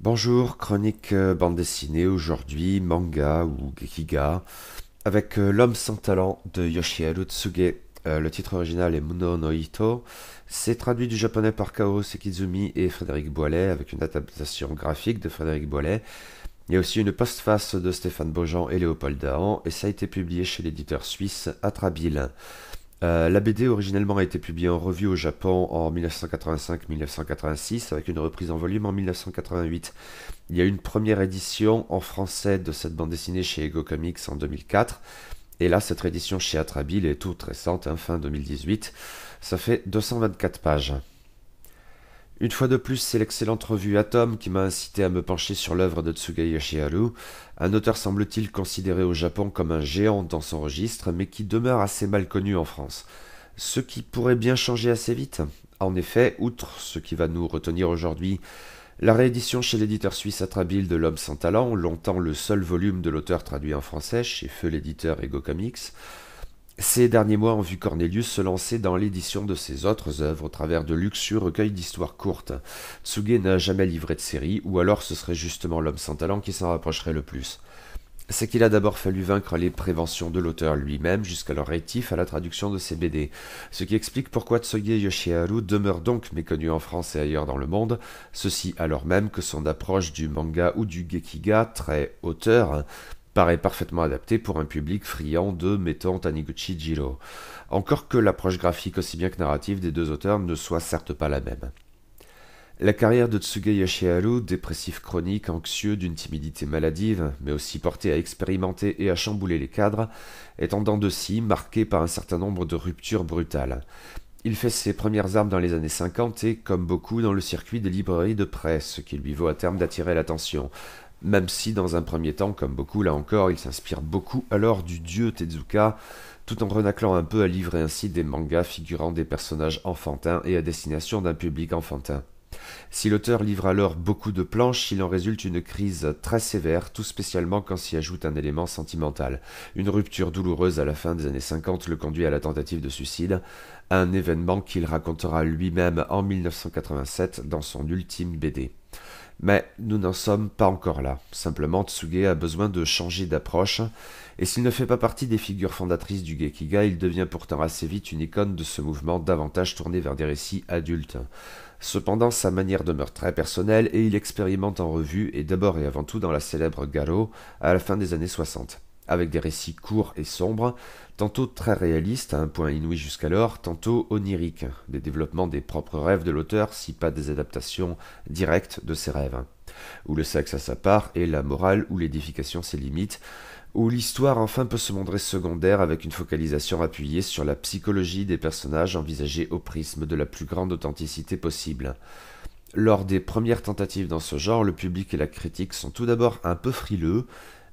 Bonjour, chronique bande dessinée aujourd'hui, manga ou gekiga, avec L'homme sans talent de Yoshiharu Tsuge. Le titre original est Muno no Hito. C'est traduit du japonais par Kao Sekizumi et Frédéric Boilet, avec une adaptation graphique de Frédéric Boilet. Il y a aussi une postface de Stéphane Beaujean et Léopold Dahan, et ça a été publié chez l'éditeur suisse Atrabile. La BD originellement a été publiée en revue au Japon en 1985-1986 avec une reprise en volume en 1988. Il y a eu une première édition en français de cette bande dessinée chez Ego Comics en 2004. Et là, cette réédition chez Atrabile est toute récente, fin 2018. Ça fait 224 pages. Une fois de plus, c'est l'excellente revue Atom qui m'a incité à me pencher sur l'œuvre de Tsuga Yoshiharu, un auteur semble-t-il considéré au Japon comme un géant dans son registre, mais qui demeure assez mal connu en France. Ce qui pourrait bien changer assez vite. En effet, outre ce qui va nous retenir aujourd'hui, la réédition chez l'éditeur suisse Atrabile de L'homme sans talent, longtemps le seul volume de l'auteur traduit en français chez Feu l'éditeur Ego Comics, ces derniers mois ont vu Cornelius se lancer dans l'édition de ses autres œuvres au travers de luxueux recueils d'histoires courtes. Tsuge n'a jamais livré de série, ou alors ce serait justement L'homme sans talent qui s'en rapprocherait le plus. C'est qu'il a d'abord fallu vaincre les préventions de l'auteur lui-même jusqu'à leur rétif à la traduction de ses BD, ce qui explique pourquoi Tsuge Yoshiharu demeure donc méconnu en France et ailleurs dans le monde, ceci alors même que son approche du manga ou du gekiga, très auteur, paraît parfaitement adapté pour un public friand de, mettons, Taniguchi Jiro. Encore que l'approche graphique aussi bien que narrative des deux auteurs ne soit certes pas la même. La carrière de Tsuge Yoshiharu, dépressif chronique, anxieux d'une timidité maladive, mais aussi porté à expérimenter et à chambouler les cadres, est en dents de scie, marqué par un certain nombre de ruptures brutales. Il fait ses premières armes dans les années 50 et, comme beaucoup, dans le circuit des librairies de presse, ce qui lui vaut à terme d'attirer l'attention. Même si, dans un premier temps, comme beaucoup, là encore, il s'inspire beaucoup alors du dieu Tezuka, tout en renaclant un peu à livrer ainsi des mangas figurant des personnages enfantins et à destination d'un public enfantin. Si l'auteur livre alors beaucoup de planches, il en résulte une crise très sévère, tout spécialement quand s'y ajoute un élément sentimental. Une rupture douloureuse à la fin des années 50 le conduit à la tentative de suicide, un événement qu'il racontera lui-même en 1987 dans son ultime BD. Mais nous n'en sommes pas encore là. Simplement, Tsuge a besoin de changer d'approche, et s'il ne fait pas partie des figures fondatrices du Gekiga, il devient pourtant assez vite une icône de ce mouvement davantage tourné vers des récits adultes. Cependant, sa manière demeure très personnelle et il expérimente en revue, et d'abord et avant tout dans la célèbre Garo, à la fin des années 60, avec des récits courts et sombres, tantôt très réalistes, à un point inouï jusqu'alors, tantôt oniriques, des développements des propres rêves de l'auteur, si pas des adaptations directes de ses rêves, où le sexe a sa part et la morale ou l'édification ses limites, où l'histoire enfin peut se montrer secondaire avec une focalisation appuyée sur la psychologie des personnages envisagée au prisme de la plus grande authenticité possible. Lors des premières tentatives dans ce genre, le public et la critique sont tout d'abord un peu frileux,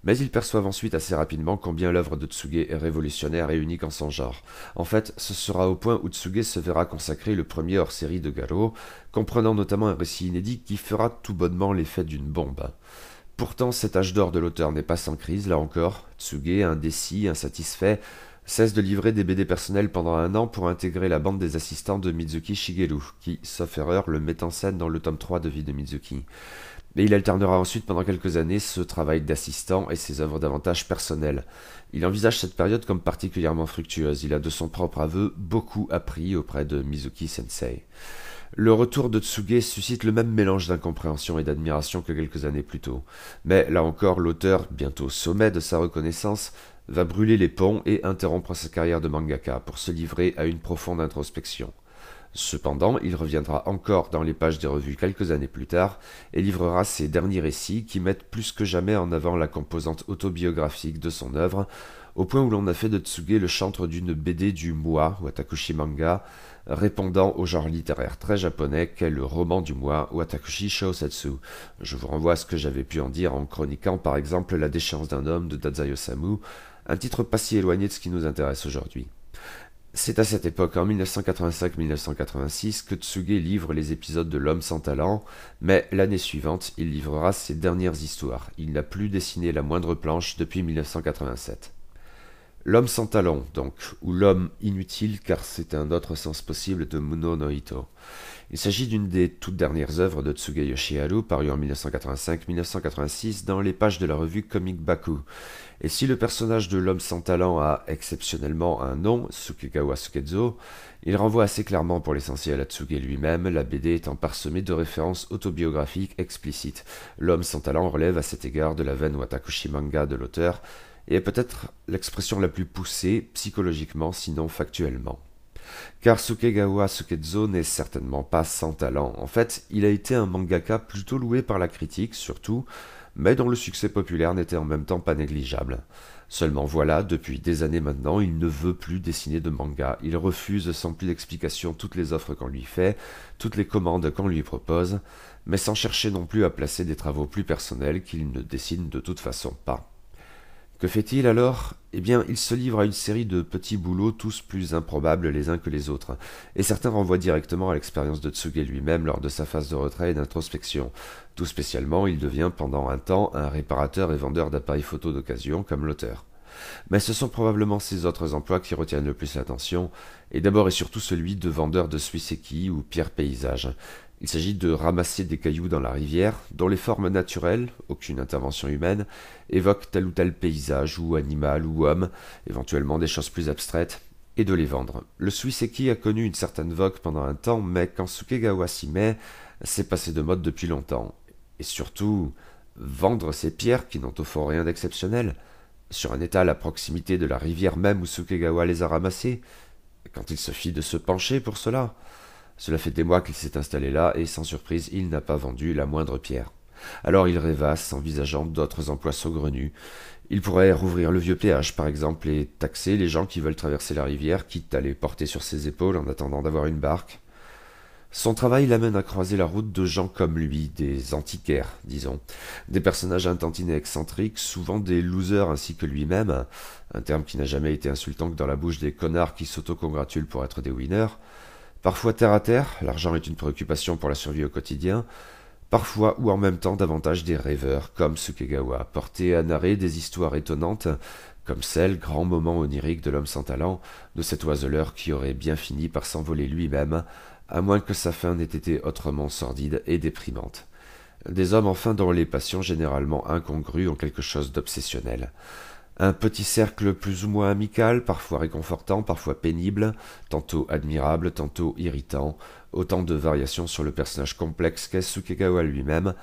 mais ils perçoivent ensuite assez rapidement combien l'œuvre de Tsuge est révolutionnaire et unique en son genre. En fait, ce sera au point où Tsuge se verra consacrer le premier hors-série de Garo, comprenant notamment un récit inédit qui fera tout bonnement l'effet d'une bombe. Pourtant, cet âge d'or de l'auteur n'est pas sans crise, là encore. Tsuge, indécis, insatisfait, cesse de livrer des BD personnels pendant un an pour intégrer la bande des assistants de Mizuki Shigeru, qui, sauf erreur, le met en scène dans le tome 3 de Vie de Mizuki. Mais il alternera ensuite pendant quelques années ce travail d'assistant et ses œuvres davantage personnelles. Il envisage cette période comme particulièrement fructueuse. Il a de son propre aveu beaucoup appris auprès de Mizuki Sensei. Le retour de Tsuge suscite le même mélange d'incompréhension et d'admiration que quelques années plus tôt. Mais là encore, l'auteur, bientôt au sommet de sa reconnaissance, va brûler les ponts et interrompre sa carrière de mangaka pour se livrer à une profonde introspection. Cependant, il reviendra encore dans les pages des revues quelques années plus tard et livrera ses derniers récits qui mettent plus que jamais en avant la composante autobiographique de son œuvre, au point où l'on a fait de Tsuge le chantre d'une BD du mois, Watakushi Manga, répondant au genre littéraire très japonais qu'est le roman du mois, Watakushi Shousetsu. Je vous renvoie à ce que j'avais pu en dire en chroniquant par exemple La déchéance d'un homme de Dazai Osamu, un titre pas si éloigné de ce qui nous intéresse aujourd'hui. C'est à cette époque, en 1985-1986, que Tsuge livre les épisodes de L'homme sans talent, mais l'année suivante, il livrera ses dernières histoires. Il n'a plus dessiné la moindre planche depuis 1987. L'homme sans talent, donc, ou l'homme inutile, car c'est un autre sens possible de Muno no Hito. Il s'agit d'une des toutes dernières œuvres de Tsuge Yoshiharu, parue en 1985-1986 dans les pages de la revue Comic Baku. Et si le personnage de l'homme sans talent a exceptionnellement un nom, Sukegawa Sukezo, il renvoie assez clairement pour l'essentiel à Tsuge lui-même, la BD étant parsemée de références autobiographiques explicites. L'homme sans talent relève à cet égard de la veine Watakushi manga de l'auteur, et est peut-être l'expression la plus poussée, psychologiquement sinon factuellement. Car Sukegawa Sukezo n'est certainement pas sans talent. En fait, il a été un mangaka plutôt loué par la critique, surtout, mais dont le succès populaire n'était en même temps pas négligeable. Seulement voilà, depuis des années maintenant, il ne veut plus dessiner de manga. Il refuse sans plus d'explication toutes les offres qu'on lui fait, toutes les commandes qu'on lui propose, mais sans chercher non plus à placer des travaux plus personnels qu'il ne dessine de toute façon pas. Que fait-il alors? Eh bien, il se livre à une série de petits boulots, tous plus improbables les uns que les autres, et certains renvoient directement à l'expérience de Tsuge lui-même lors de sa phase de retrait et d'introspection. Tout spécialement, il devient pendant un temps un réparateur et vendeur d'appareils photo d'occasion, comme l'auteur. Mais ce sont probablement ses autres emplois qui retiennent le plus l'attention, et d'abord et surtout celui de vendeur de suiseki ou pierre paysage. Il s'agit de ramasser des cailloux dans la rivière, dont les formes naturelles, aucune intervention humaine, évoquent tel ou tel paysage ou animal ou homme, éventuellement des choses plus abstraites, et de les vendre. Le suiseki a connu une certaine vogue pendant un temps, mais quand Sukegawa s'y met, c'est passé de mode depuis longtemps. Et surtout, vendre ces pierres qui n'ont au fond rien d'exceptionnel, sur un étal à proximité de la rivière même où Sukegawa les a ramassées, quand il suffit de se pencher pour cela. Cela fait des mois qu'il s'est installé là, et sans surprise, il n'a pas vendu la moindre pierre. Alors il rêvasse, envisageant d'autres emplois saugrenus. Il pourrait rouvrir le vieux péage, par exemple, et taxer les gens qui veulent traverser la rivière, quitte à les porter sur ses épaules en attendant d'avoir une barque. Son travail l'amène à croiser la route de gens comme lui, des antiquaires, disons, des personnages intentinés excentriques, souvent des losers ainsi que lui-même, un terme qui n'a jamais été insultant que dans la bouche des connards qui s'autocongratulent pour être des winners. Parfois terre à terre, l'argent est une préoccupation pour la survie au quotidien, parfois ou en même temps davantage des rêveurs, comme Sukegawa, portés à narrer des histoires étonnantes, comme celle, grand moment onirique de l'homme sans talent, de cet oiseleur qui aurait bien fini par s'envoler lui-même, à moins que sa fin n'ait été autrement sordide et déprimante. Des hommes enfin dont les passions généralement incongrues ont quelque chose d'obsessionnel. Un petit cercle plus ou moins amical, parfois réconfortant, parfois pénible, tantôt admirable, tantôt irritant, autant de variations sur le personnage complexe qu'est Sukegawa lui-même,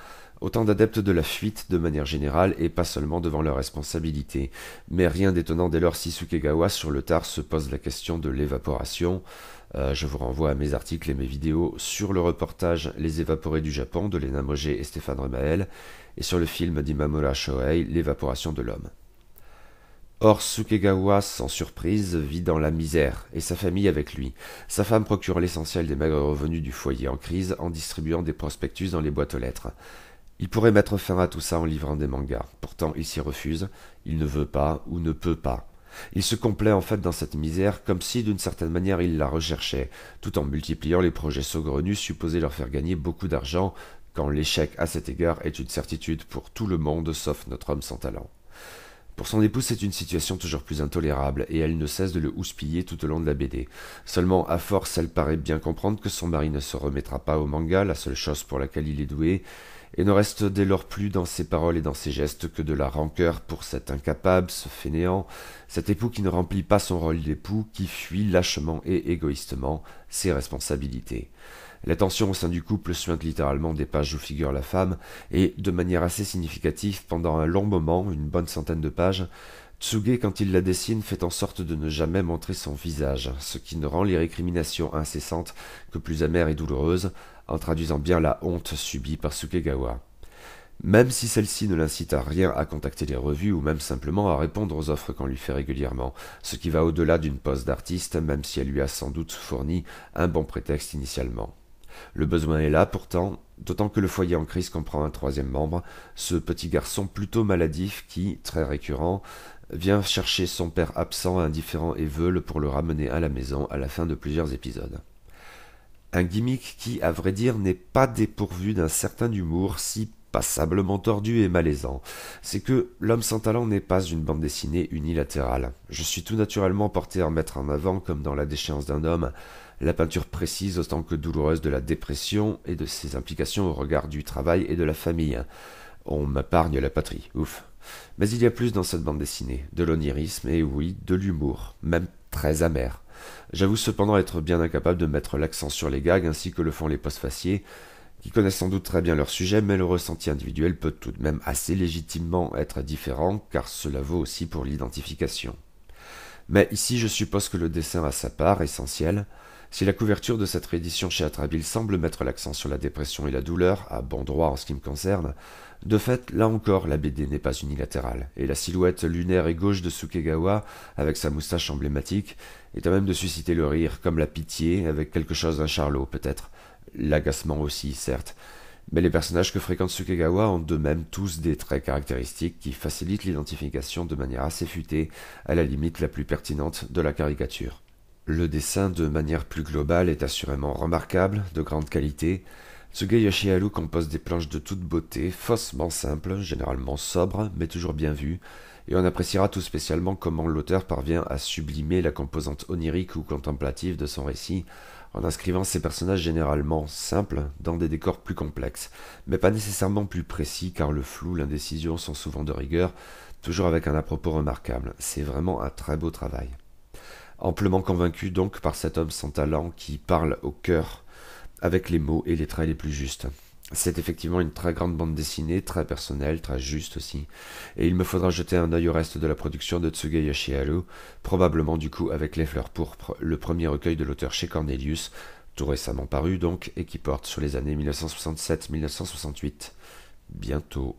autant d'adeptes de la fuite de manière générale et pas seulement devant leurs responsabilités. Mais rien d'étonnant dès lors si Sukegawa sur le tard se pose la question de l'évaporation. Je vous renvoie à mes articles et mes vidéos sur le reportage Les évaporés du Japon de Lena Mogé et Stéphane Remael et sur le film d'Imamura Shohei, L'évaporation de l'homme. Or, Sukegawa, sans surprise, vit dans la misère, et sa famille avec lui. Sa femme procure l'essentiel des maigres revenus du foyer en crise en distribuant des prospectus dans les boîtes aux lettres. Il pourrait mettre fin à tout ça en livrant des mangas. Pourtant, il s'y refuse. Il ne veut pas ou ne peut pas. Il se complaît en fait dans cette misère, comme si d'une certaine manière il la recherchait, tout en multipliant les projets saugrenus supposés leur faire gagner beaucoup d'argent, quand l'échec à cet égard est une certitude pour tout le monde sauf notre homme sans talent. Pour son épouse, c'est une situation toujours plus intolérable, et elle ne cesse de le houspiller tout au long de la BD. Seulement, à force, elle paraît bien comprendre que son mari ne se remettra pas au manga, la seule chose pour laquelle il est doué, et ne reste dès lors plus dans ses paroles et dans ses gestes que de la rancœur pour cet incapable, ce fainéant, cet époux qui ne remplit pas son rôle d'époux, qui fuit lâchement et égoïstement ses responsabilités. La tension au sein du couple suinte littéralement des pages où figure la femme, et, de manière assez significative, pendant un long moment, une bonne centaine de pages, Tsuge, quand il la dessine, fait en sorte de ne jamais montrer son visage, ce qui ne rend les récriminations incessantes que plus amères et douloureuses, en traduisant bien la honte subie par Sukegawa. Même si celle-ci ne l'incite à rien à contacter les revues ou même simplement à répondre aux offres qu'on lui fait régulièrement, ce qui va au-delà d'une pose d'artiste, même si elle lui a sans doute fourni un bon prétexte initialement. Le besoin est là pourtant, d'autant que le foyer en crise comprend un troisième membre, ce petit garçon plutôt maladif qui, très récurrent, vient chercher son père absent, indifférent et veule pour le ramener à la maison à la fin de plusieurs épisodes. Un gimmick qui, à vrai dire, n'est pas dépourvu d'un certain humour, si passablement tordu et malaisant, c'est que L'Homme sans talent n'est pas une bande dessinée unilatérale. Je suis tout naturellement porté à mettre en avant, comme dans La déchéance d'un homme, la peinture précise autant que douloureuse de la dépression et de ses implications au regard du travail et de la famille. On m'épargne la patrie, ouf. Mais il y a plus dans cette bande dessinée, de l'onirisme et oui, de l'humour, même très amer. J'avoue cependant être bien incapable de mettre l'accent sur les gags ainsi que le font les postfaciers, qui connaissent sans doute très bien leur sujet, mais le ressenti individuel peut tout de même assez légitimement être différent, car cela vaut aussi pour l'identification. Mais ici je suppose que le dessin a sa part essentielle. Si la couverture de cette réédition chez Atrabile semble mettre l'accent sur la dépression et la douleur, à bon droit en ce qui me concerne, de fait, là encore, la BD n'est pas unilatérale, et la silhouette lunaire et gauche de Sukegawa, avec sa moustache emblématique, est à même de susciter le rire, comme la pitié, avec quelque chose d'un charlot peut-être, l'agacement aussi, certes, mais les personnages que fréquente Sukegawa ont de même tous des traits caractéristiques qui facilitent l'identification de manière assez futée, à la limite la plus pertinente de la caricature. Le dessin, de manière plus globale, est assurément remarquable, de grande qualité. Tsuge Yoshiharu compose des planches de toute beauté, faussement simples, généralement sobres, mais toujours bien vues, et on appréciera tout spécialement comment l'auteur parvient à sublimer la composante onirique ou contemplative de son récit, en inscrivant ses personnages généralement simples dans des décors plus complexes, mais pas nécessairement plus précis car le flou, l'indécision sont souvent de rigueur, toujours avec un à-propos remarquable. C'est vraiment un très beau travail. Amplement convaincu donc par cet homme sans talent qui parle au cœur avec les mots et les traits les plus justes. C'est effectivement une très grande bande dessinée, très personnelle, très juste aussi, et il me faudra jeter un œil au reste de la production de Tsuge Yoshiharu, probablement du coup avec Les Fleurs Pourpres, le premier recueil de l'auteur chez Cornelius, tout récemment paru donc, et qui porte sur les années 1967-1968. Bientôt.